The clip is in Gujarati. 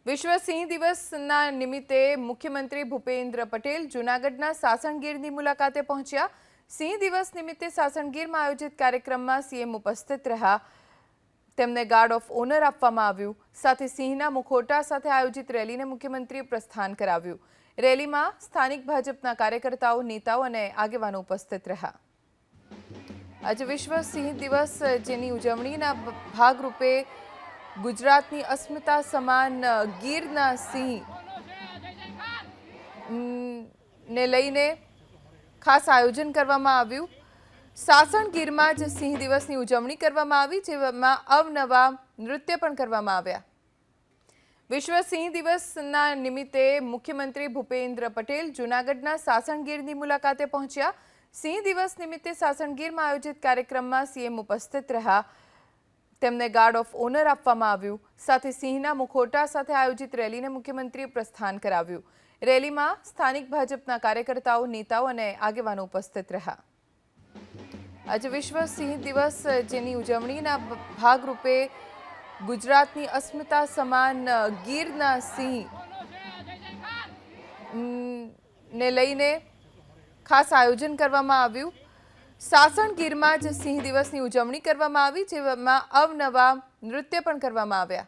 વિશ્વ સિંહ દિવસના નિમિત્તે મુખ્યમંત્રી ભૂપેન્દ્ર પટેલ જૂનાગઢના સાસણગીરની મુલાકાતે પહોંચ્યા। સિંહ દિવસ નિમિત્તે સાસણગીરમાં આયોજિત કાર્યક્રમમાં સીએમ ઉપસ્થિત રહ્યા। તેમને ગાર્ડ ઓફ ઓનર આપવામાં આવ્યું। સાથે સિંહના મુખોટા સાથે આયોજિત રેલીને મુખ્યમંત્રીએ પ્રસ્થાન કરાવ્યું। રેલીમાં સ્થાનિક ભાજપના કાર્યકર્તાઓ, નેતાઓ અને આગેવાનો ઉપસ્થિત રહ્યા। આજે વિશ્વ સિંહ દિવસ જેની ઉજવણીના ભાગરૂપે ગુજરાતની અસ્મિતા સમાન ગીરના સિંહ ને લઈને ખાસ આયોજન કરવામાં આવ્યું। સાસણગીરમાં જ સિંહ દિવસની ઉજવણી કરવામાં આવી, જેમાં અવનવા નૃત્ય પણ કરવામાં આવ્યા। વિશ્વ સિંહ દિવસના નિમિત્તે મુખ્યમંત્રી ભૂપેન્દ્ર પટેલ જૂનાગઢના સાસણગીરની મુલાકાતે પહોંચ્યા। સિંહ દિવસ નિમિત્તે સાસણગીરમાં આયોજિત કાર્યક્રમમાં સીએમ ઉપસ્થિત રહ્યા। તેમને ગાર્ડ ઓફ ઓનર આપવામાં આવ્યું। સાથે સિંહના મુખોટા સાથે આયોજિત રેલીને મુખ્યમંત્રીએ પ્રસ્થાન કરાવ્યું। રેલીમાં સ્થાનિક ભાજપના કાર્યકર્તાઓ, નેતાઓ અને આગેવાનો ઉપસ્થિત રહ્યા। આજે વિશ્વ સિંહ દિવસ જેની ઉજવણીના ભાગરૂપે ગુજરાતની અસ્મિતા સમાન ગીરના સિંહ ને લઈને ખાસ આયોજન કરવામાં આવ્યું। સાસણગીરમાં જ સિંહ દિવસની ઉજવણી કરવામાં આવી, જેમાં અવનવા નૃત્ય પણ કરવામાં આવ્યા।